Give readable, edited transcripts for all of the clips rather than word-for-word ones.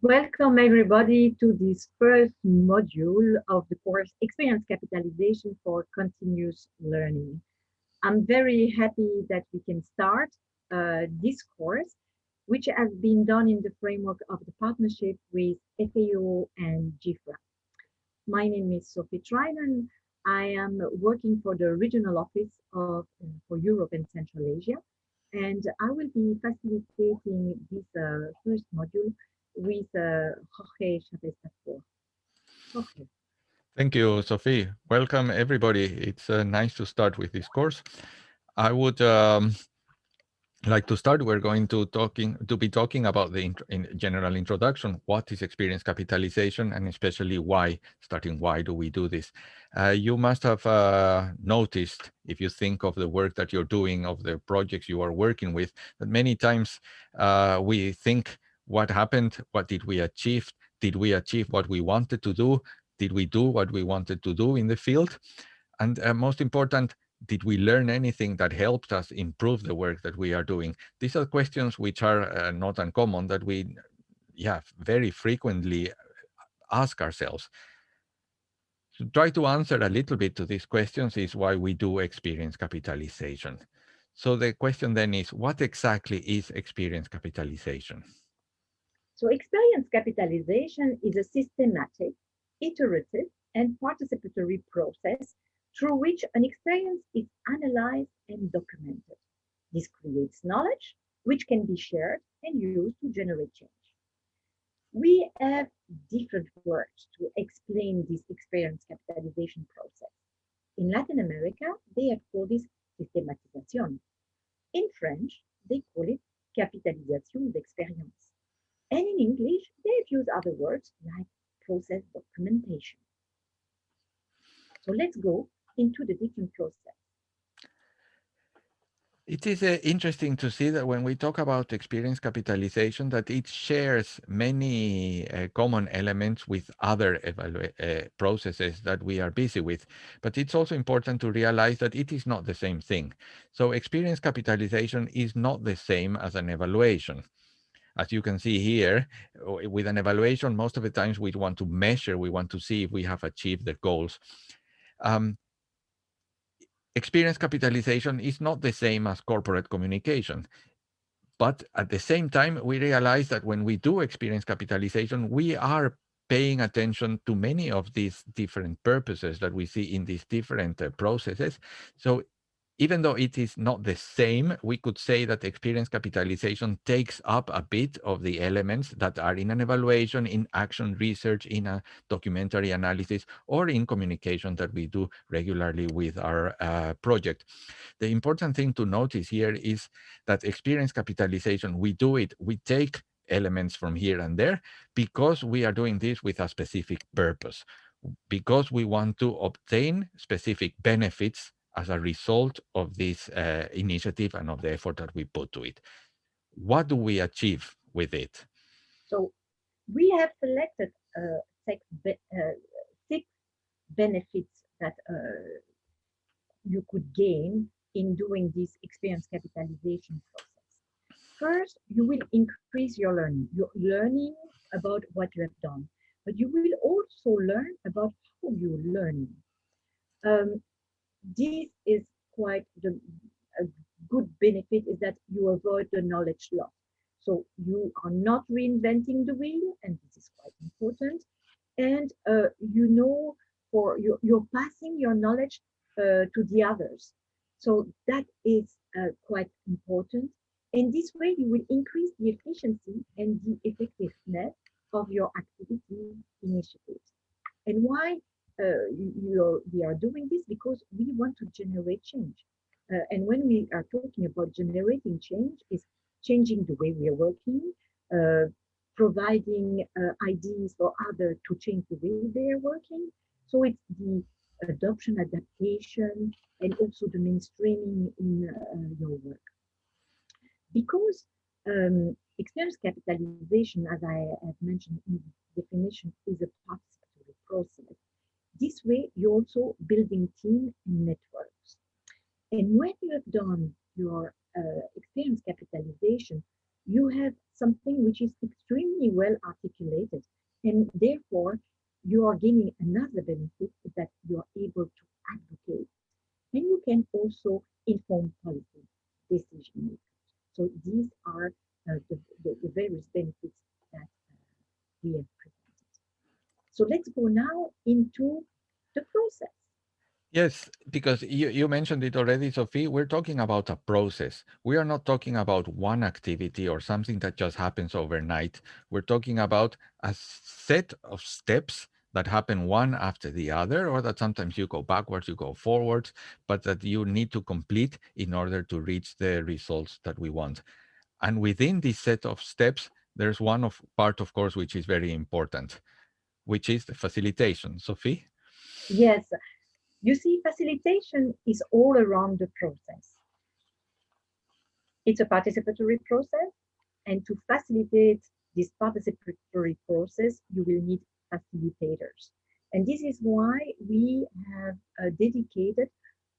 Welcome everybody to this first module of the course Experience Capitalization for Continuous Learning. I'm very happy that we can start this course, which has been done in the framework of the partnership with FAO and GIFRA. My name is Sophie Trinan. I am working for the regional office for Europe and Central Asia, and I will be facilitating this first module with Jorge Chavez Pastor. Jorge. Thank you, Sophie. Welcome, everybody. It's nice to start with this course. I would like to start. We're going to be talking about the general introduction. What is experience capitalization, and especially why? Starting, why do we do this? You must have noticed, if you think of the work that you're doing, of the projects you are working with, that many times we think, what happened? What did we achieve? Did we achieve what we wanted to do? Did we do what we wanted to do in the field? And most important, did we learn anything that helped us improve the work that we are doing? These are questions which are not uncommon, that we very frequently ask ourselves. To try to answer a little bit to these questions is why we do experience capitalization. So the question then is, what exactly is experience capitalization? So experience capitalization is a systematic, iterative, and participatory process through which an experience is analyzed and documented. This creates knowledge, which can be shared and used to generate change. We have different words to explain this experience capitalization process. In Latin America, they have called this systématisation. In French, they call it capitalisation d'expérience. And in English, they've used other words like process documentation. So let's go into the different process. It is interesting to see that when we talk about experience capitalization, that it shares many common elements with other processes that we are busy with. But it's also important to realize that it is not the same thing. So experience capitalization is not the same as an evaluation. As you can see here, with an evaluation, most of the times we want to measure, we want to see if we have achieved the goals. Experience capitalization is not the same as corporate communication. But at the same time, we realize that when we do experience capitalization, we are paying attention to many of these different purposes that we see in these different processes. So even though it is not the same, we could say that experience capitalization takes up a bit of the elements that are in an evaluation, in action research, in a documentary analysis, or in communication that we do regularly with our project. The important thing to notice here is that experience capitalization, we take elements from here and there because we are doing this with a specific purpose, because we want to obtain specific benefits as a result of this initiative and of the effort that we put to it. What do we achieve with it? So we have selected six benefits that you could gain in doing this experience capitalization process. First, you will increase your learning. You're learning about what you have done, but you will also learn about how you're learning. This is quite a good benefit is that you avoid the knowledge loss. So you are not reinventing the wheel, and this is quite important. And you know, you're passing your knowledge to the others. So that is quite important. And this way, you will increase the efficiency and the effectiveness of your activity initiatives. And why we are doing this? Because we want to generate change. And when we are talking about generating change, is changing the way we are working, uh, providing ideas for others to change the way they are working. So it's the adoption, adaptation, and also the mainstreaming in your work. Because experience capitalization, as I have mentioned in the definition, is a participatory process. This way, you're also building team and networks. And when you have done your experience capitalization, you have something which is extremely extremely well articulated. And therefore, you are gaining another benefit is that you are able to advocate and you can also inform policy decision makers. So these are the various benefits that we have presented. So let's go now into the process. Yes, because you mentioned it already, Sophie. We're talking about a process. We are not talking about one activity or something that just happens overnight. We're talking about a set of steps that happen one after the other, or that sometimes you go backwards, you go forwards, but that you need to complete in order to reach the results that we want. And within this set of steps, there's one of part, of course, which is very important, which is the facilitation. Sophie? Yes, you see, facilitation is all around the process. It's a participatory process, and to facilitate this participatory process, you will need facilitators. And this is why we have dedicated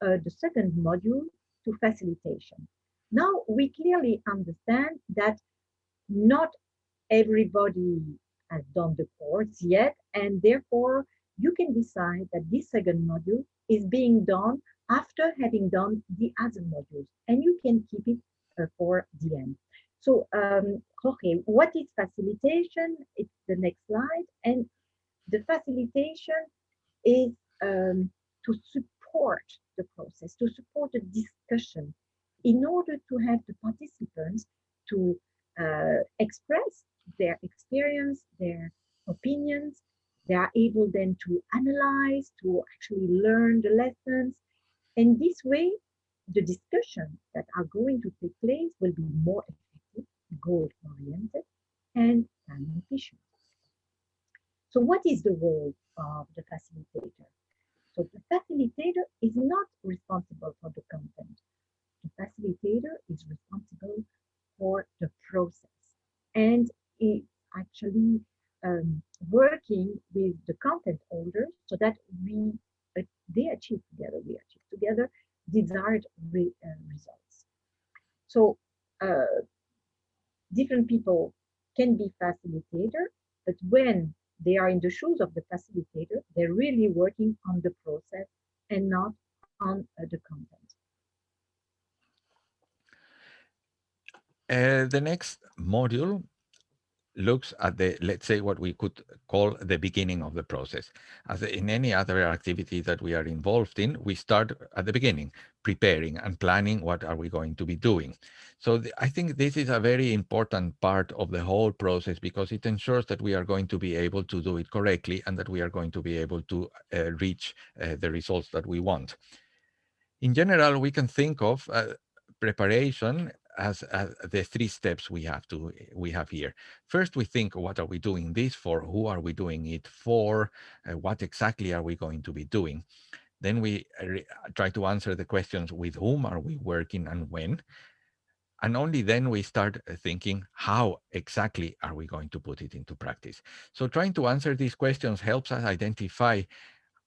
the second module to facilitation. Now, we clearly understand that not everybody has done the course yet, and therefore you can decide that this second module is being done after having done the other modules, and you can keep it for the end. So, Jorge, what is facilitation? It's the next slide, and the facilitation is to support the process, to support the discussion, in order to have the participants to express their experience, their opinions. They are able then to analyze, to actually learn the lessons. And this way, the discussions that are going to take place will be more effective, goal oriented, and time efficient. So, what is the role of the facilitator? So the facilitator is not responsible for the content. The facilitator is responsible for the process and is actually working with the content holders so that they achieve together, we achieve together desired results. So uh, different people can be facilitator, but when they are in the shoes of the facilitator, they're really working on the process and not on the content. The next module looks at the, let's say, what we could call the beginning of the process. As in any other activity that we are involved in, we start at the beginning, preparing and planning what are we going to be doing. So I think this is a very important part of the whole process because it ensures that we are going to be able to do it correctly and that we are going to be able to reach the results that we want. In general, we can think of preparation as the three steps we have here. First, we think, what are we doing this for? Who are we doing it for? What exactly are we going to be doing? Then we try to answer the questions: with whom are we working and when? And only then we start thinking, how exactly are we going to put it into practice? So trying to answer these questions helps us identify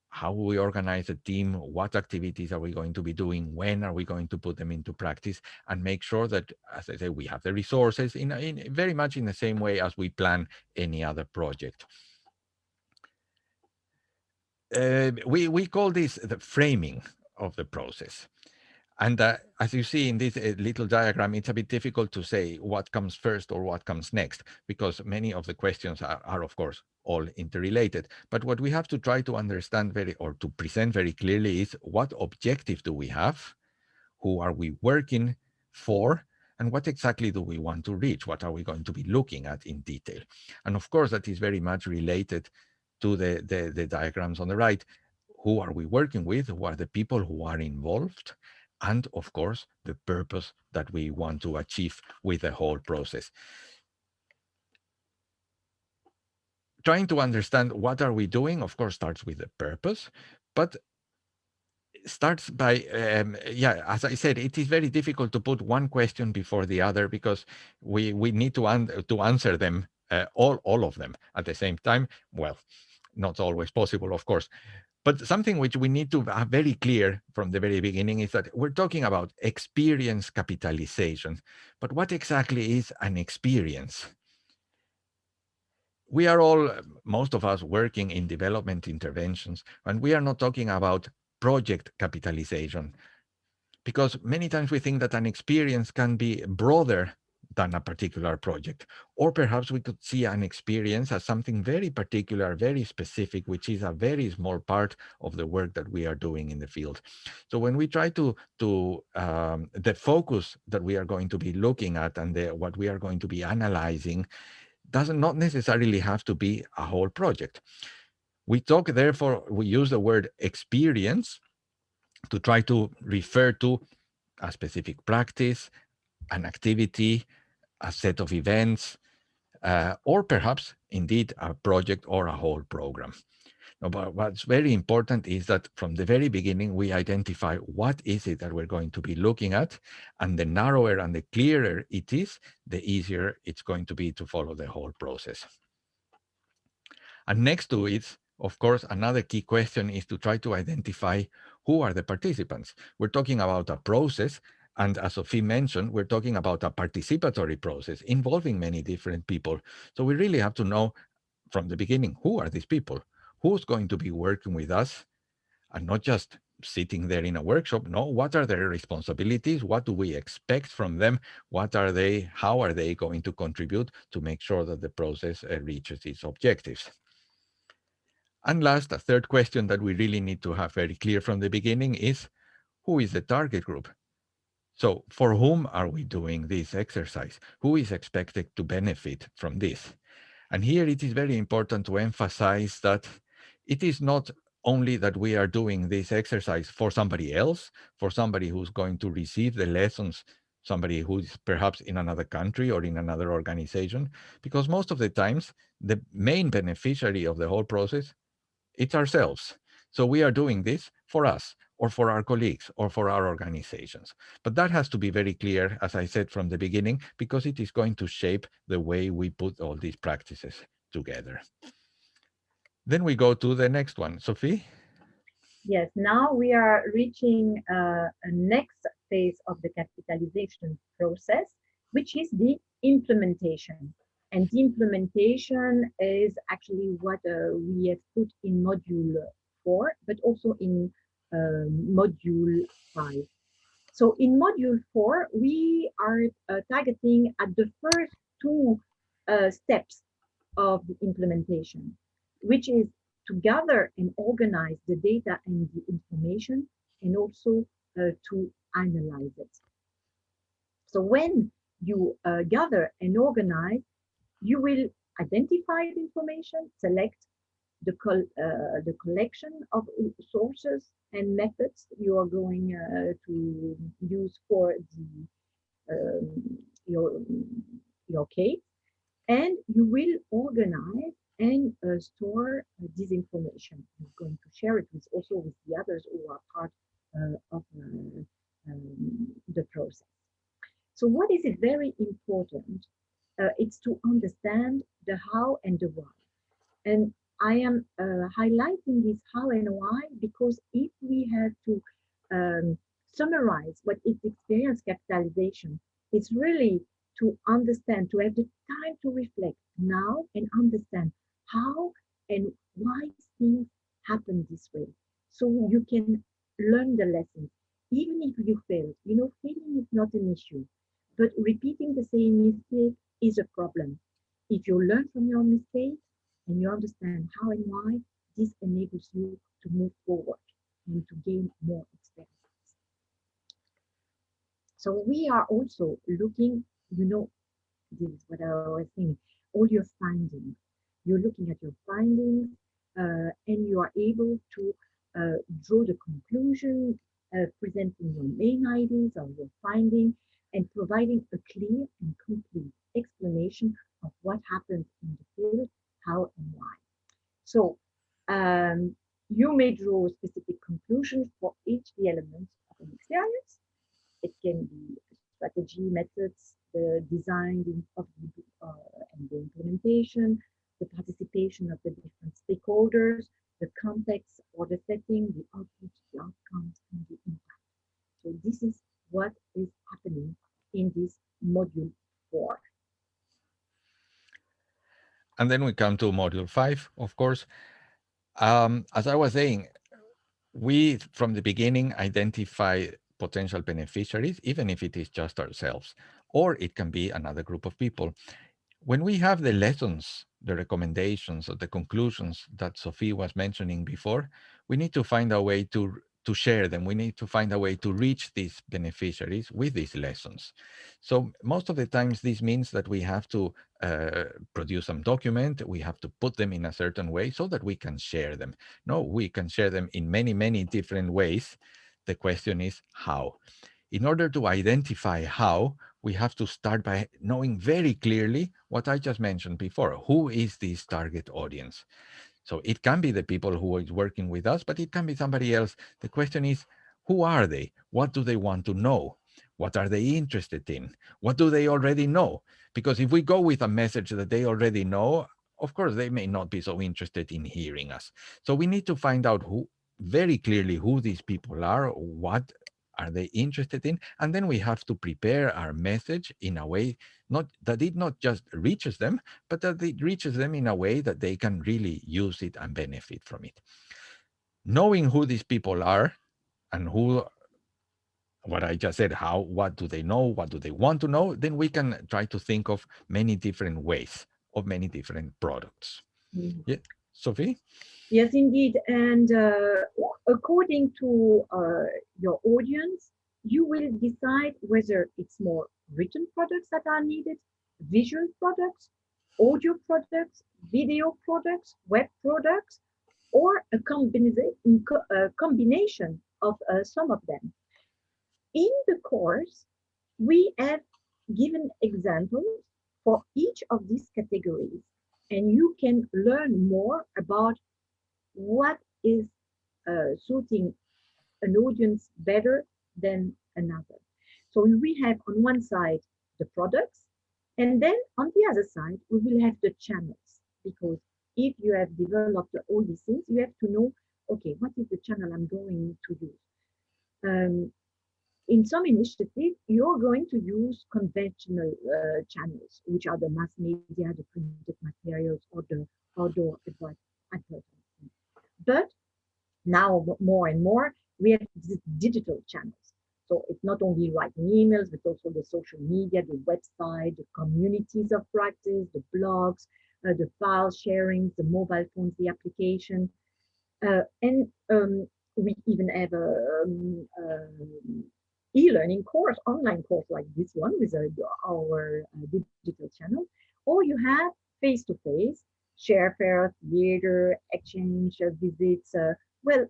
how we organize a team, what activities are we going to be doing, when are we going to put them into practice, and make sure that, as I say, we have the resources in very much in the same way as we plan any other project. We call this the framing of the process. And as you see in this little diagram, it's a bit difficult to say what comes first or what comes next, because many of the questions are of course, all interrelated. But what we have to try to understand or to present very clearly is what objective do we have? Who are we working for? And what exactly do we want to reach? What are we going to be looking at in detail? And of course, that is very much related to the diagrams on the right. Who are we working with? Who are the people who are involved? And of course, the purpose that we want to achieve with the whole process. Trying to understand what are we doing, of course, starts with the purpose, but starts by, yeah, as I said, it is very difficult to put one question before the other because we need to answer them, all of them at the same time. Well, not always possible, of course. But something which we need to have very clear from the very beginning is that we're talking about experience capitalization. But what exactly is an experience? we are all, most of us, working in development interventions, and we are not talking about project capitalization, because many times we think that an experience can be broader than a particular project. Or perhaps we could see an experience as something very particular, very specific, which is a very small part of the work that we are doing in the field. So when we try the focus that we are going to be looking at and what we are going to be analyzing does not necessarily have to be a whole project. Therefore, we use the word experience to try to refer to a specific practice, an activity, a set of events, or perhaps indeed a project or a whole program. No, but what's very important is that from the very beginning, we identify what is it that we're going to be looking at, and the narrower and the clearer it is, the easier it's going to be to follow the whole process. And next to it, of course, another key question is to try to identify who are the participants. We're talking about a process, and as Sophie mentioned, we're talking about a participatory process involving many different people. So we really have to know from the beginning, who are these people? Who's going to be working with us? And not just sitting there in a workshop. No, what are their responsibilities? What do we expect from them? How are they going to contribute to make sure that the process reaches its objectives? And last, a third question that we really need to have very clear from the beginning is, who is the target group? So for whom are we doing this exercise? Who is expected to benefit from this? And here it is very important to emphasize that it is not only that we are doing this exercise for somebody else, for somebody who's going to receive the lessons, somebody who's perhaps in another country or in another organization, because most of the times the main beneficiary of the whole process, it's ourselves. So we are doing this for us or for our colleagues or for our organizations. But that has to be very clear, as I said from the beginning, because it is going to shape the way we put all these practices together. Then we go to the next one. Sophie? Yes, now we are reaching a next phase of the capitalization process, which is the implementation. And the implementation is actually what we have put in module 4, but also in module 5. So in module 4, we are targeting at the first two steps of the implementation, which is to gather and organize the data and the information, and also to analyze it. So when you gather and organize, you will identify the information, select the collection of sources and methods you are going to use for your, your case, and you will organize and store this information. I'm going to share it with also with the others who are part of the process. So what is it very important? It's to understand the how and the why. And I am highlighting this how and why because if we have to summarize what is experience capitalization, it's really to understand, to have the time to reflect now and understand how and why things happen this way. So you can learn the lessons. Even if you fail, failing is not an issue, but repeating the same mistake is a problem. If you learn from your mistakes, and you understand how and why, this enables you to move forward and to gain more experience. So we are also looking, this is what I was saying, all your findings. You're looking at your findings and you are able to draw the conclusion, presenting your main ideas of your finding, and providing a clear and complete explanation of what happens in the field, how and why. So you may draw specific conclusions for each the elements of an experience. It can be strategy, methods, the design of and the implementation, the participation of the different stakeholders, the context or the setting, the output, the outcomes, and the impact. So this is what is happening in this module 4. And then we come to module 5, of course. As I was saying, we, from the beginning, identify potential beneficiaries, even if it is just ourselves, or it can be another group of people. When we have the lessons, the recommendations, or the conclusions that Sophie was mentioning before, we need to find a way to share them. We need to find a way to reach these beneficiaries with these lessons. So most of the times, this means that we have to produce some document. We have to put them in a certain way so that we can share them. No, we can share them in many, many different ways. The question is how. In order to identify how, we have to start by knowing very clearly what I just mentioned before. Who is this target audience? So it can be the people who is working with us, but it can be somebody else. The question is, who are they? What do they want to know? What are they interested in? What do they already know? Because if we go with a message that they already know, of course, they may not be so interested in hearing us. So we need to find out who very clearly who these people are, what are they interested in, and then we have to prepare our message in a way not that it not just reaches them, but that it reaches them in a way that they can really use it and benefit from it. Knowing who these people are and who, what I just said, how, what do they know, what do they want to know, then we can try to think of many different ways of many different products. Mhm. Yeah, Sophie? Yes, indeed. And according to your audience, you will decide whether it's more written products that are needed, visual products, audio products, video products, web products, or a combination of some of them. In the course, we have given examples for each of these categories, and you can learn more about what is suiting an audience better than another. So we have on one side the products, and then on the other side, we will have the channels. Because if you have developed all these things, you have to know, okay, what is the channel I'm going to use? Um, in some initiatives, you're going to use conventional channels, which are the mass media, the printed materials, or the outdoor advertising. But now more and more, we have digital channels. So it's not only writing emails, but also the social media, the website, the communities of practice, the blogs, the file sharing, the mobile phones, the application. And we even have a e-learning course, online course like this one with our digital channel. Or you have face-to-face, share fair, theater, exchange visits, well,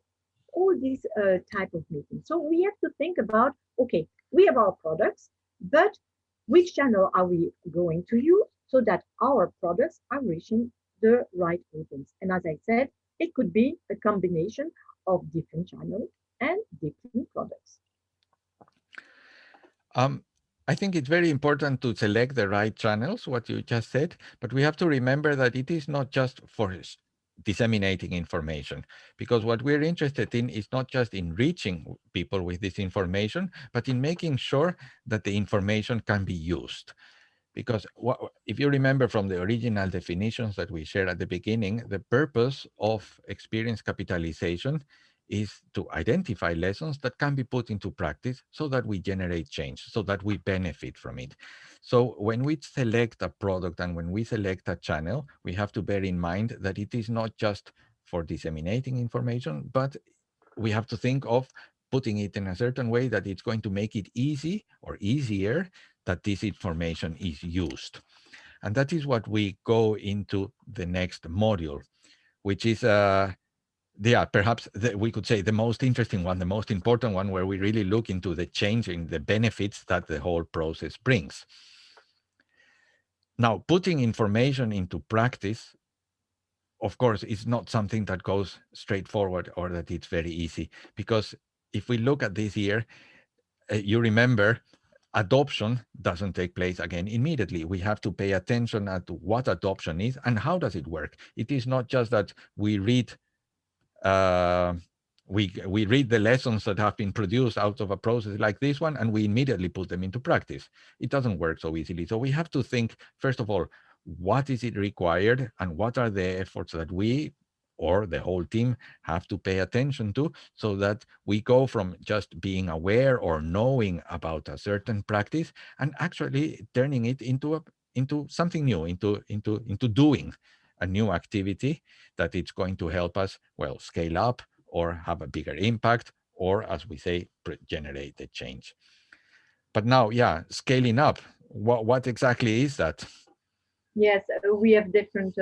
all these type of meetings. So we have to think about, okay, we have our products, but which channel are we going to use so that our products are reaching the right audience? And as I said, it could be a combination of different channels and different products. Um, I think it's very important to select the right channels, what you just said, but we have to remember that it is not just for disseminating information, because what we're interested in is not just in reaching people with this information, but in making sure that the information can be used. Because if you remember from the original definitions that we shared at the beginning, the purpose of experience capitalization is to identify lessons that can be put into practice so that we generate change, so that we benefit from it. So when we select a product and when we select a channel, we have to bear in mind that it is not just for disseminating information, but we have to think of putting it in a certain way that it's going to make it easy or easier that this information is used. And that is what we go into the next module, which is, yeah, perhaps we could say the most interesting one, the most important one, where we really look into the change in the benefits that the whole process brings. Now, putting information into practice, of course, is not something that goes straightforward or that it's very easy, because if we look at this here, you remember adoption doesn't take place again immediately. We have to pay attention at what adoption is and how does it work. It is not just that we read uh, we read the lessons that have been produced out of a process like this one and we immediately put them into practice. It doesn't work so easily. So we have to think, first of all, what is it required and what are the efforts that we or the whole team have to pay attention to, so that we go from just being aware or knowing about a certain practice and actually turning it into something new, into doing a new activity that it's going to help us, well, scale up or have a bigger impact, or as we say, generate the change. But now, yeah, scaling up, what exactly is that? Yes, we have different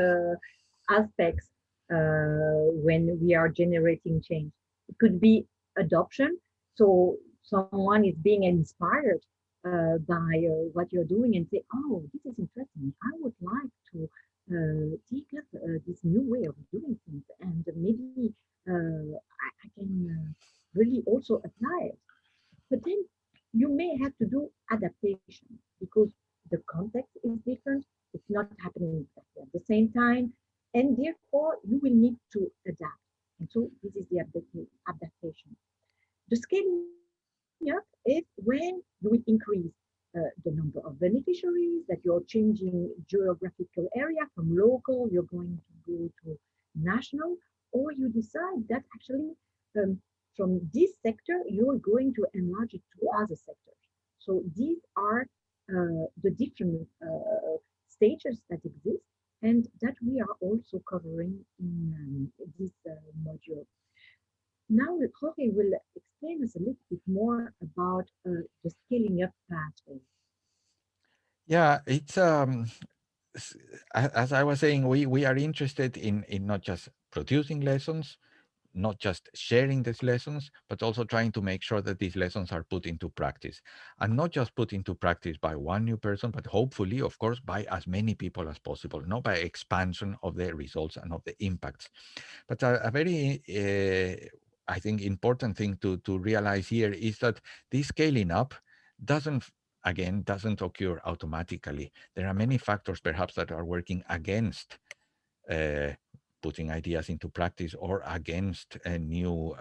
aspects when we are generating change. It could be adoption. So someone is being inspired by what you're doing and say, "Oh, this is interesting. I would like to take up this new way of doing things, and maybe I can really also apply it." But then you may have to do adaptation because the context is different. It's not happening exactly at the same time. And therefore, you will need to adapt. And so this is the adaptation. The scaling up is when you will increase the number of beneficiaries, that you're changing geographical area from local, you're going to go to national, or you decide that actually um, from this sector, you're going to enlarge it to other sectors. So these are the different stages that exist and that we are also covering in this module. Now, Jorge will explain us a little bit more about the scaling up pathway. Yeah, it's as I was saying, we are interested in not just producing lessons, not just sharing these lessons, but also trying to make sure that these lessons are put into practice, and not just put into practice by one new person, but hopefully, of course, by as many people as possible, not by expansion of the results and of the impacts. But a very, I think, important thing to realize here is that this scaling up doesn't, again, doesn't occur automatically. There are many factors perhaps that are working against uh, putting ideas into practice or against new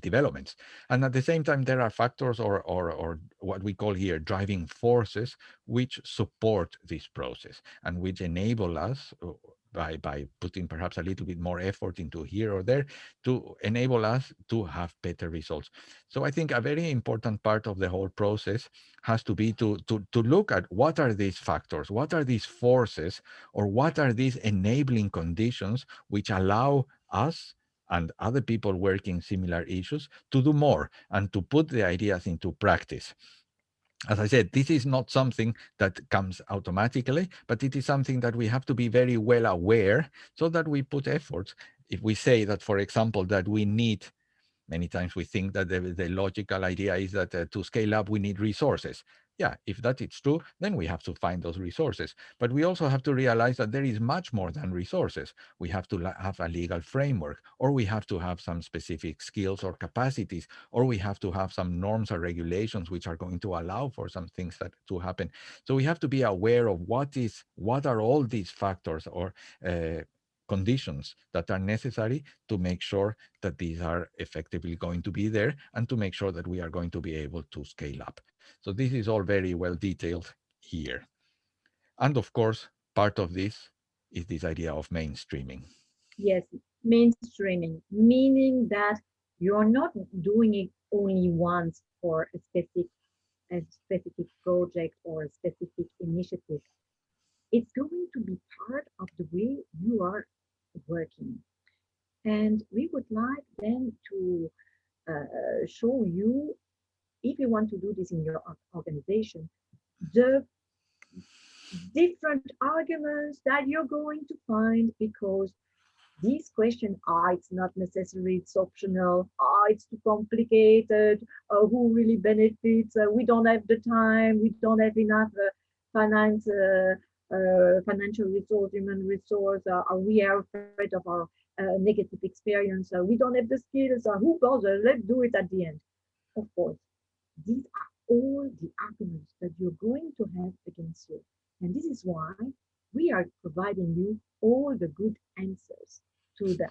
developments. And at the same time, there are factors or what we call here driving forces which support this process and which enable us by putting perhaps a little bit more effort into here or there to enable us to have better results. So I think a very important part of the whole process has to be to look at what are these factors, what are these forces, or what are these enabling conditions which allow us and other people working similar issues to do more and to put the ideas into practice. As I said, this is not something that comes automatically, but it is something that we have to be very well aware so that we put efforts. If we say that, for example, that we need, many times we think that the logical idea is that to scale up, we need resources. Yeah, if that is true, then we have to find those resources. But we also have to realize that there is much more than resources. We have to have a legal framework, or we have to have some specific skills or capacities, or we have to have some norms or regulations which are going to allow for some things that to happen. So we have to be aware of what are all these factors or conditions that are necessary to make sure that these are effectively going to be there and to make sure that we are going to be able to scale up. So this is all very well detailed here. And of course, part of this is this idea of mainstreaming. Yes, mainstreaming, meaning that you're not doing it only once for a specific project or a specific initiative. It's going to be part of the way you are working. And we would like then to show you, if you want to do this in your organization, the different arguments that you're going to find because these questions are, it's not necessary, it's optional, it's too complicated, who really benefits, we don't have the time, we don't have enough financial resource, human resource, we are afraid of our negative experience, we don't have the skills, who bothers, let's do it at the end. Of course, these are all the arguments that you're going to have against you. And this is why we are providing you all the good answers to that.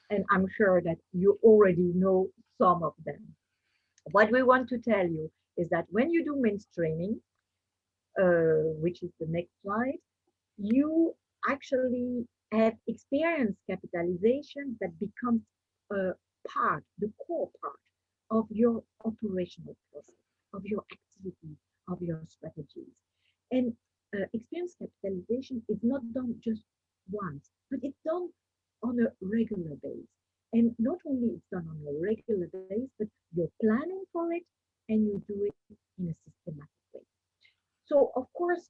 And I'm sure that you already know some of them. What we want to tell you is that when you do mainstreaming, which is the next slide, you actually have experienced capitalization that becomes a part, the core part of your operational process, of your activities, of your strategies. And experience capitalization is not done just once, but it's done on a regular basis. And not only it's done on a regular basis, but you're planning for it and you do it in a systematic way. So of course,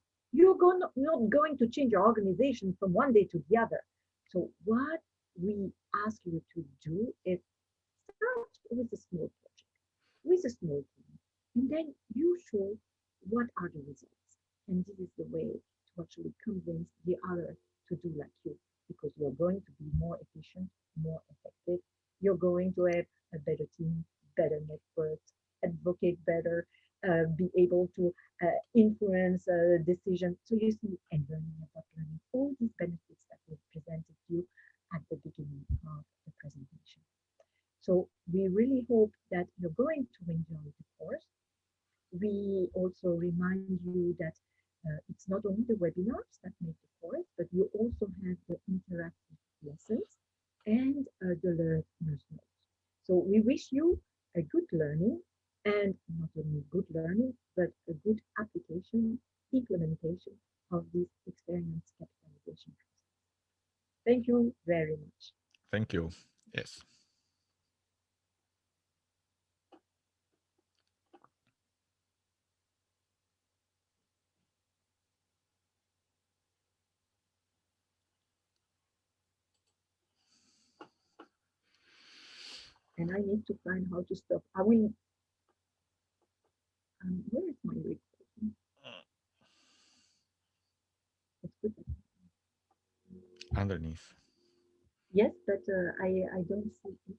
not going to change your organization from one day to the other. So what we ask you to do is start with a small project, with a small team, and then you show what are the results. And this is the way to actually convince the other to do like you, because you're going to be more efficient, more effective. You're going to have a better team, better networks, advocate better, be able to influence decisions. So you see, and learning about learning, all these benefits that we presented you at the beginning of the presentation. So we really hope that you're going to enjoy the course. We also remind you that it's not only the webinars that make the course, but you also have the interactive lessons and the learner's notes. So we wish you a good learning, and not only good learning, but a good application, implementation of this experience capitalization process. Thank you very much. Thank you. Yes. And I need to find how to stop. I will, where is my recording? It's good. Underneath. Yes, but I don't see it.